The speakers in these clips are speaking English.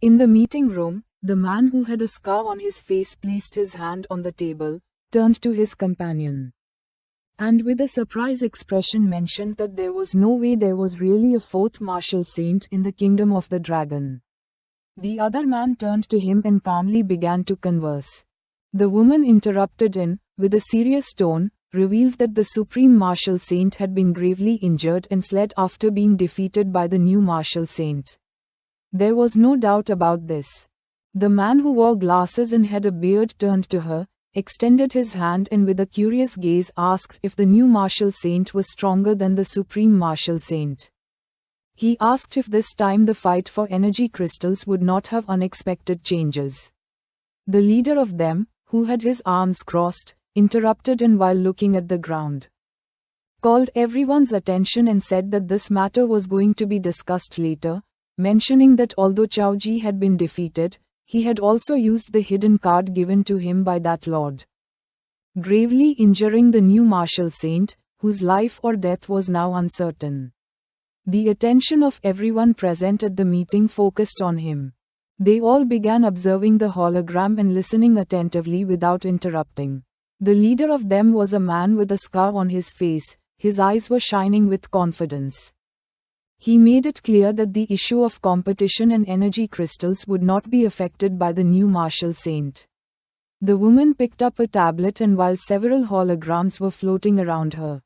In the meeting room, the man who had a scar on his face placed his hand on the table, turned to his companion, and with a surprised expression mentioned that there was no way there was really a fourth martial saint in the kingdom of the dragon. The other man turned to him and calmly began to converse. The woman interrupted and, with a serious tone, revealed that the supreme martial saint had been gravely injured and fled after being defeated by the new martial saint. There was no doubt about this. The man who wore glasses and had a beard turned to her, extended his hand and with a curious gaze asked if the new martial saint was stronger than the supreme martial saint. He asked if this time the fight for energy crystals would not have unexpected changes. The leader of them, who had his arms crossed, interrupted and while looking at the ground, called everyone's attention and said that this matter was going to be discussed later, mentioning that although Chao-ji had been defeated, he had also used the hidden card given to him by that lord, gravely injuring the new martial saint, whose life or death was now uncertain. The attention of everyone present at the meeting focused on him. They all began observing the hologram and listening attentively without interrupting. The leader of them was a man with a scar on his face, his eyes were shining with confidence. He made it clear that the issue of competition and energy crystals would not be affected by the new martial saint. The woman picked up a tablet and while several holograms were floating around her,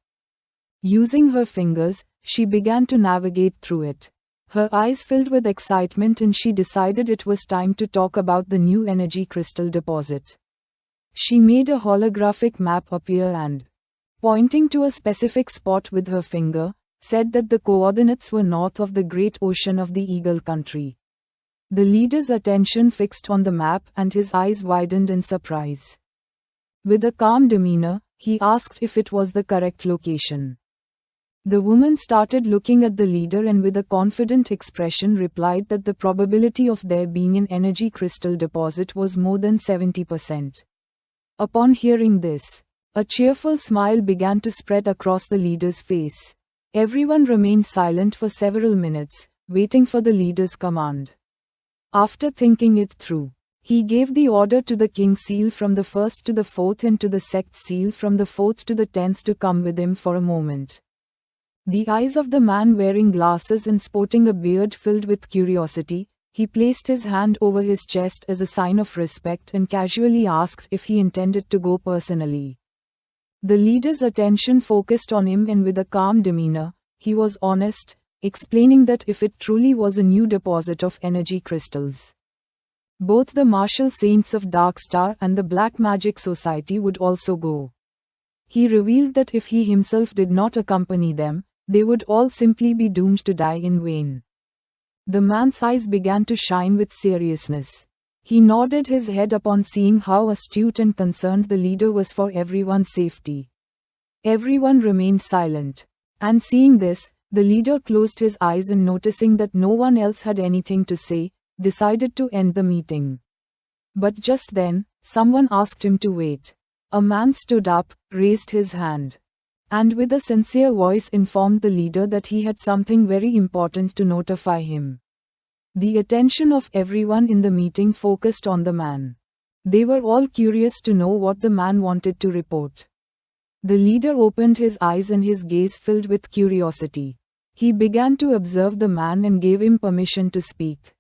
using her fingers, she began to navigate through it. Her eyes filled with excitement and she decided it was time to talk about the new energy crystal deposit. She made a holographic map appear and, pointing to a specific spot with her finger, said that the coordinates were north of the great ocean of the Eagle country. The leader's attention fixed on the map and his eyes widened in surprise. With a calm demeanor, he asked if it was the correct location. The woman started looking at the leader and with a confident expression replied that the probability of there being an energy crystal deposit was more than 70%. Upon hearing this, a cheerful smile began to spread across the leader's face. Everyone remained silent for several minutes, waiting for the leader's command. After thinking it through, he gave the order to the king seal from the 1st to the 4th and to the sect seal from the 4th to the 10th to come with him for a moment. The eyes of the man wearing glasses and sporting a beard filled with curiosity. He placed his hand over his chest as a sign of respect and casually asked if he intended to go personally. The leader's attention focused on him and with a calm demeanor, he was honest, explaining that if it truly was a new deposit of energy crystals, both the martial saints of Dark Star and the Black Magic Society would also go. He revealed that if he himself did not accompany them, they would all simply be doomed to die in vain. The man's eyes began to shine with seriousness. He nodded his head upon seeing how astute and concerned the leader was for everyone's safety. Everyone remained silent. And seeing this, the leader closed his eyes and noticing that no one else had anything to say, decided to end the meeting. But just then, someone asked him to wait. A man stood up, raised his hand, and with a sincere voice informed the leader that he had something very important to notify him. The attention of everyone in the meeting focused on the man. They were all curious to know what the man wanted to report. The leader opened his eyes and his gaze filled with curiosity. He began to observe the man and gave him permission to speak.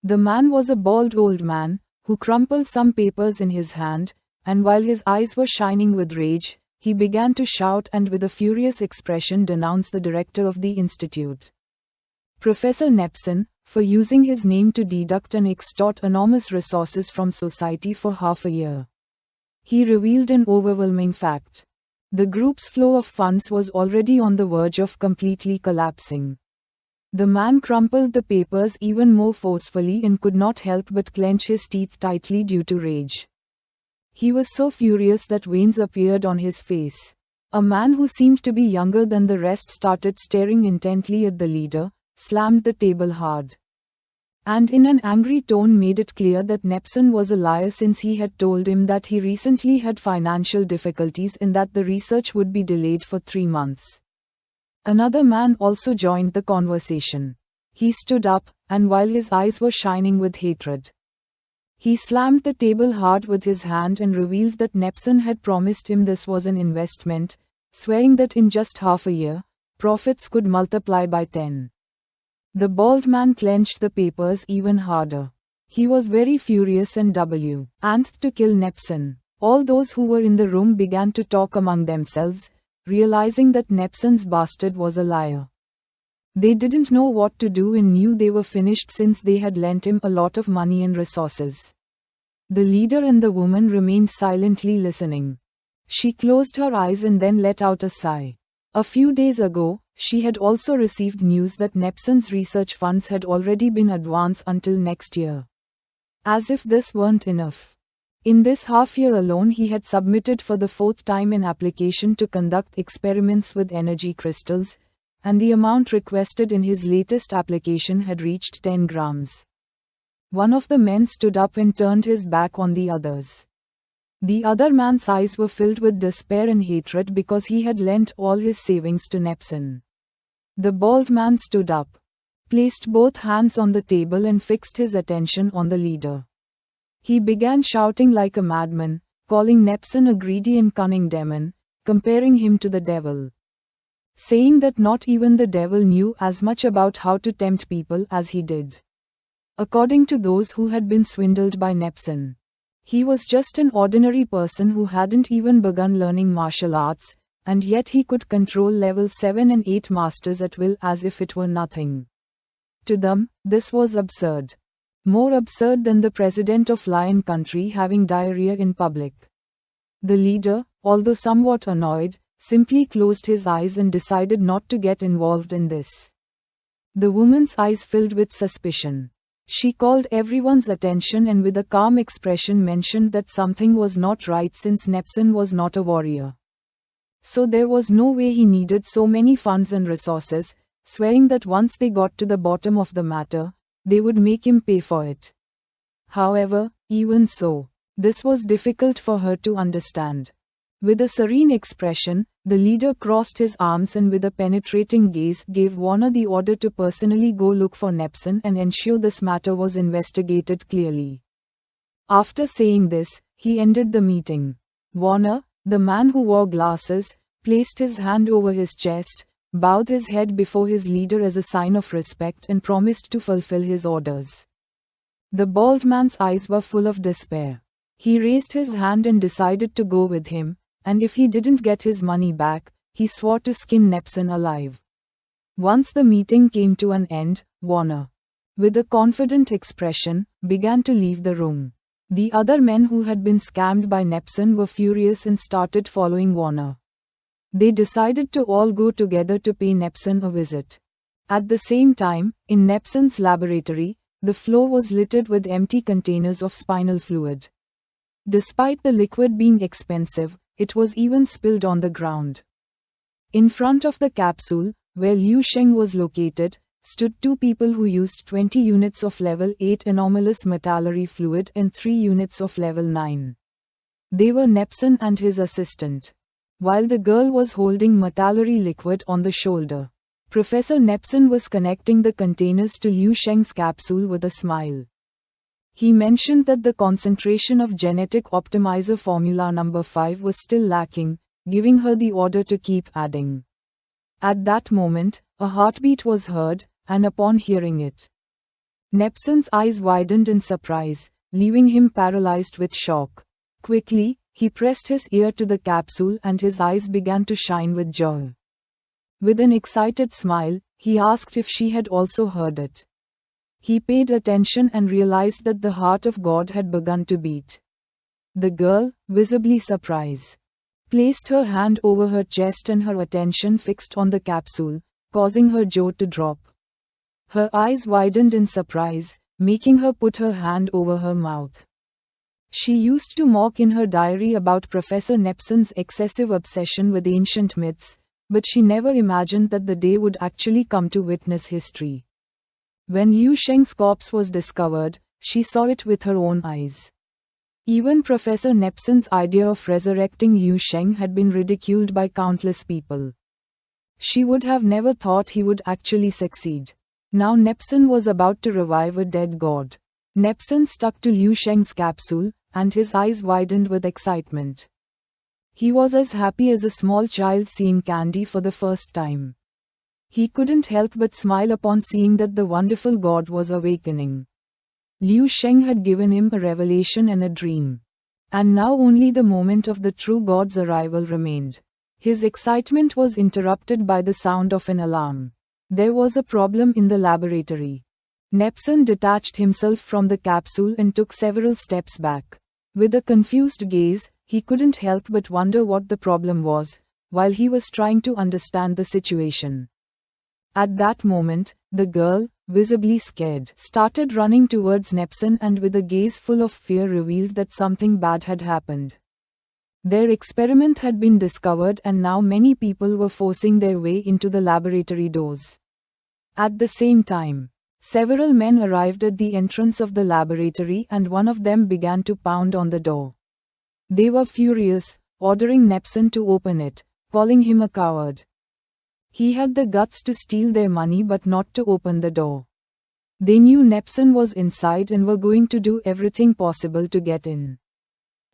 The man was a bald old man, who crumpled some papers in his hand, and while his eyes were shining with rage, he began to shout and with a furious expression denounce the director of the institute, Professor Nepon, for using his name to deduct and extort enormous resources from society for half a year. He revealed an overwhelming fact. The group's flow of funds was already on the verge of completely collapsing. The man crumpled the papers even more forcefully and could not help but clench his teeth tightly due to rage. He was so furious that veins appeared on his face. A man who seemed to be younger than the rest started staring intently at the leader, slammed the table hard, and in an angry tone made it clear that Nepon was a liar since he had told him that he recently had financial difficulties and that the research would be delayed for 3 months. Another man also joined the conversation. He stood up, and while his eyes were shining with hatred, he slammed the table hard with his hand and revealed that Nepson had promised him this was an investment, swearing that in just half a year, profits could multiply by 10. The bald man clenched the papers even harder. He was very furious and and to kill Nepson. All those who were in the room began to talk among themselves, realizing that Nepson's bastard was a liar. They didn't know what to do and knew they were finished since they had lent him a lot of money and resources. The leader and the woman remained silently listening. She closed her eyes and then let out a sigh. A few days ago, she had also received news that Nepson's research funds had already been advanced until next year. As if this weren't enough. In this half year alone he had submitted for the 4th time an application to conduct experiments with energy crystals, and the amount requested in his latest application had reached 10 grams. One of the men stood up and turned his back on the others. The other man's eyes were filled with despair and hatred because he had lent all his savings to Nepson. The bald man stood up, placed both hands on the table and fixed his attention on the leader. He began shouting like a madman, calling Nepson a greedy and cunning demon, comparing him to the devil, saying that not even the devil knew as much about how to tempt people as he did. According to those who had been swindled by Nepson, he was just an ordinary person who hadn't even begun learning martial arts, and yet he could control level 7 and 8 masters at will as if it were nothing. To them, this was absurd. More absurd than the president of Lion Country having diarrhea in public. The leader, although somewhat annoyed, simply closed his eyes and decided not to get involved in this. The woman's eyes filled with suspicion. She called everyone's attention and with a calm expression mentioned that something was not right since Nepson was not a warrior. So there was no way he needed so many funds and resources, swearing that once they got to the bottom of the matter, they would make him pay for it. However, even so, this was difficult for her to understand. With a serene expression, the leader crossed his arms and with a penetrating gaze gave Warner the order to personally go look for Nepson and ensure this matter was investigated clearly. After saying this, he ended the meeting. Warner, the man who wore glasses, placed his hand over his chest, bowed his head before his leader as a sign of respect and promised to fulfill his orders. The bald man's eyes were full of despair. He raised his hand and decided to go with him, and if he didn't get his money back, he swore to skin Nepson alive. Once the meeting came to an end, Warner, with a confident expression, began to leave the room. The other men who had been scammed by Nepson were furious and started following Warner. They decided to all go together to pay Nepson a visit. At the same time, in Nepson's laboratory, the floor was littered with empty containers of spinal fluid. Despite the liquid being expensive, it was even spilled on the ground. In front of the capsule, where Liu Sheng was located, stood 2 people who used 20 units of level 8 anomalous metallurgy fluid and 3 units of level 9. They were Nepson and his assistant. While the girl was holding metallurgy liquid on the shoulder, Professor Nepson was connecting the containers to Liu Sheng's capsule with a smile. He mentioned that the concentration of genetic optimizer formula number 5 was still lacking, giving her the order to keep adding. At that moment, a heartbeat was heard, and upon hearing it, Nepson's eyes widened in surprise, leaving him paralyzed with shock. Quickly, he pressed his ear to the capsule and his eyes began to shine with joy. With an excited smile, he asked if she had also heard it. He paid attention and realized that the heart of God had begun to beat. The girl, visibly surprised, placed her hand over her chest and her attention fixed on the capsule, causing her jaw to drop. Her eyes widened in surprise, making her put her hand over her mouth. She used to mock in her diary about Professor Nepson's excessive obsession with ancient myths, but she never imagined that the day would actually come to witness history. When Liu Sheng's corpse was discovered, she saw it with her own eyes. Even Professor Nepson's idea of resurrecting Liu Sheng had been ridiculed by countless people. She would have never thought he would actually succeed. Now Nepon was about to revive a dead god. Nepon stuck to Liu Sheng's capsule, and his eyes widened with excitement. He was as happy as a small child seeing candy for the first time. He couldn't help but smile upon seeing that the wonderful god was awakening. Liu Sheng had given him a revelation and a dream. And now only the moment of the true god's arrival remained. His excitement was interrupted by the sound of an alarm. There was a problem in the laboratory. Nepon detached himself from the capsule and took several steps back. With a confused gaze, he couldn't help but wonder what the problem was, while he was trying to understand the situation. At that moment, the girl, visibly scared, started running towards Nepon and with a gaze full of fear revealed that something bad had happened. Their experiment had been discovered and now many people were forcing their way into the laboratory doors. At the same time, several men arrived at the entrance of the laboratory and one of them began to pound on the door. They were furious, ordering Nepon to open it, calling him a coward. He had the guts to steal their money but not to open the door. They knew Nepon was inside and were going to do everything possible to get in.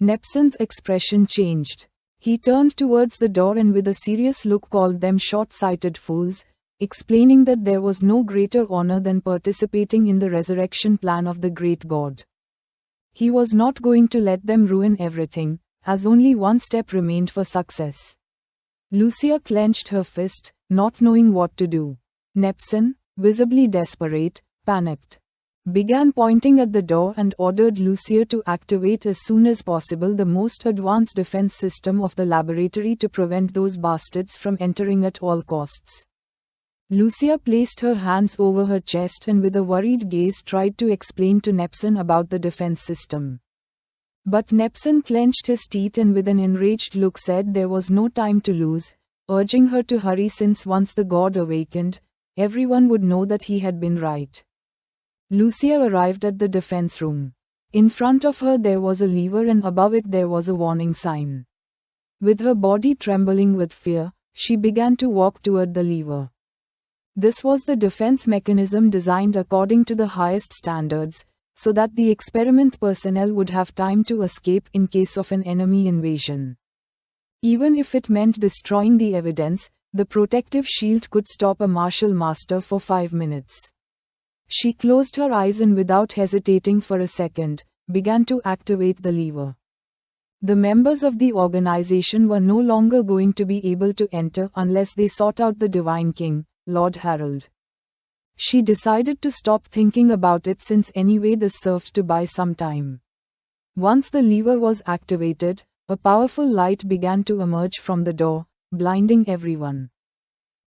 Nepon's expression changed. He turned towards the door and with a serious look called them short-sighted fools, explaining that there was no greater honor than participating in the resurrection plan of the great God. He was not going to let them ruin everything, as only one step remained for success. Lucia clenched her fist, not knowing what to do. Nepon, visibly desperate, panicked, began pointing at the door and ordered Lucia to activate as soon as possible the most advanced defense system of the laboratory to prevent those bastards from entering at all costs. Lucia placed her hands over her chest and with a worried gaze tried to explain to Nepon about the defense system. But Nepon clenched his teeth and with an enraged look said there was no time to lose, urging her to hurry since once the god awakened, everyone would know that he had been right. Lucia arrived at the defense room. In front of her there was a lever and above it there was a warning sign. With her body trembling with fear, she began to walk toward the lever. This was the defense mechanism designed according to the highest standards, so that the experiment personnel would have time to escape in case of an enemy invasion. Even if it meant destroying the evidence, the protective shield could stop a martial master for 5 minutes. She closed her eyes and without hesitating for a second, began to activate the lever. The members of the organization were no longer going to be able to enter unless they sought out the Divine King, Lord Harold. She decided to stop thinking about it since anyway this served to buy some time. Once the lever was activated, a powerful light began to emerge from the door, blinding everyone.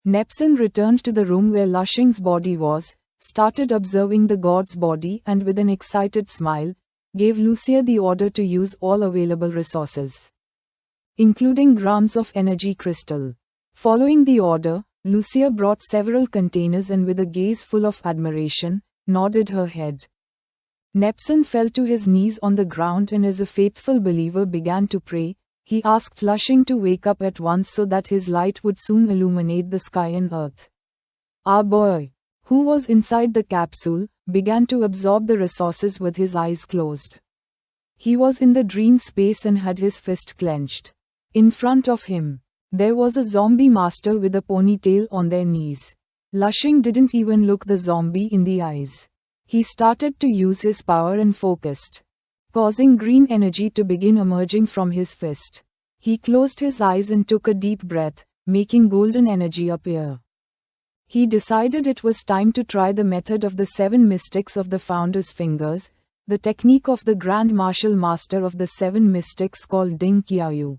Nepon returned to the room where Lushing's body was, started observing the god's body and with an excited smile, gave Lucia the order to use all available resources, including grams of energy crystal. Following the order, Lucia brought several containers and with a gaze full of admiration, nodded her head. Nepon fell to his knees on the ground and as a faithful believer began to pray. He asked Lushing to wake up at once so that his light would soon illuminate the sky and earth. Our boy, who was inside the capsule, began to absorb the resources with his eyes closed. He was in the dream space and had his fist clenched. In front of him, there was a zombie master with a ponytail on their knees. Lushing didn't even look the zombie in the eyes. He started to use his power and focused, causing green energy to begin emerging from his fist. He closed his eyes and took a deep breath, making golden energy appear. He decided it was time to try the method of the 7 mystics of the founder's fingers, the technique of the Grand Martial Master of the 7 mystics called Ding Qiaoyu.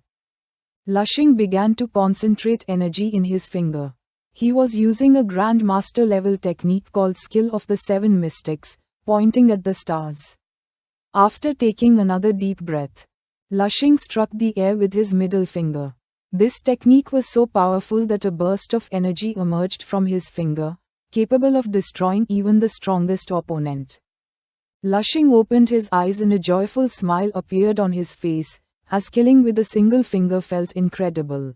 Lushing began to concentrate energy in his finger. He was using a Grand Master level technique called Skill of the 7 Mystics, pointing at the stars. After taking another deep breath, Lushing struck the air with his middle finger. This technique was so powerful that a burst of energy emerged from his finger, capable of destroying even the strongest opponent. Lushing opened his eyes and a joyful smile appeared on his face, as killing with a single finger felt incredible.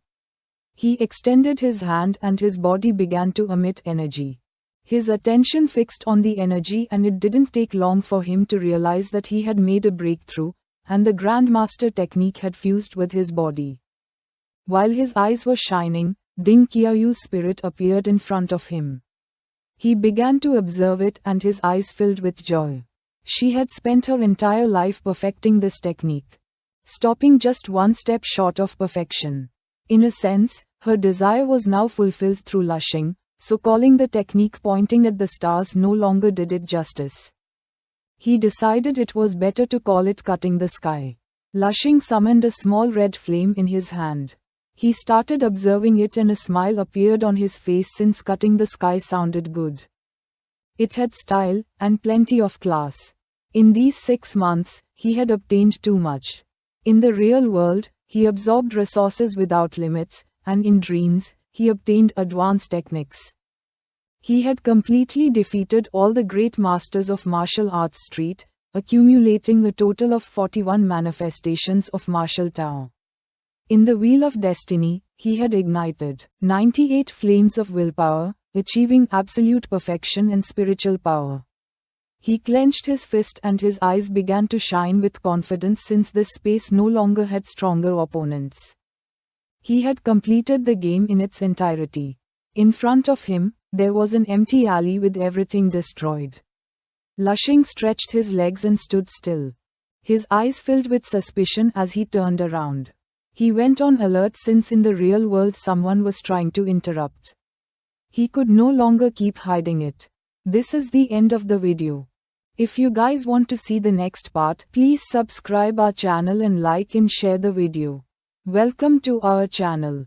He extended his hand and his body began to emit energy. His attention fixed on the energy, and it didn't take long for him to realize that he had made a breakthrough, and the Grandmaster technique had fused with his body. While his eyes were shining, Ding Qiaoyu's spirit appeared in front of him. He began to observe it, and his eyes filled with joy. She had spent her entire life perfecting this technique, stopping just one step short of perfection. In a sense, her desire was now fulfilled through lushing, so calling the technique pointing at the stars no longer did it justice. He decided it was better to call it cutting the sky. Lushing summoned a small red flame in his hand. He started observing it, and a smile appeared on his face since cutting the sky sounded good. It had style, and plenty of class. In these 6 months, he had obtained too much. In the real world, he absorbed resources without limits, and in dreams, he obtained advanced techniques. He had completely defeated all the great masters of martial arts street, accumulating a total of 41 manifestations of martial Tao. In the Wheel of Destiny, he had ignited 98 flames of willpower, achieving absolute perfection and spiritual power. He clenched his fist, and his eyes began to shine with confidence since this space no longer had stronger opponents. He had completed the game in its entirety. In front of him, there was an empty alley with everything destroyed. Lushing stretched his legs and stood still. His eyes filled with suspicion as he turned around. He went on alert since in the real world someone was trying to interrupt. He could no longer keep hiding it. This is the end of the video. If you guys want to see the next part, please subscribe our channel and like and share the video. Welcome to our channel.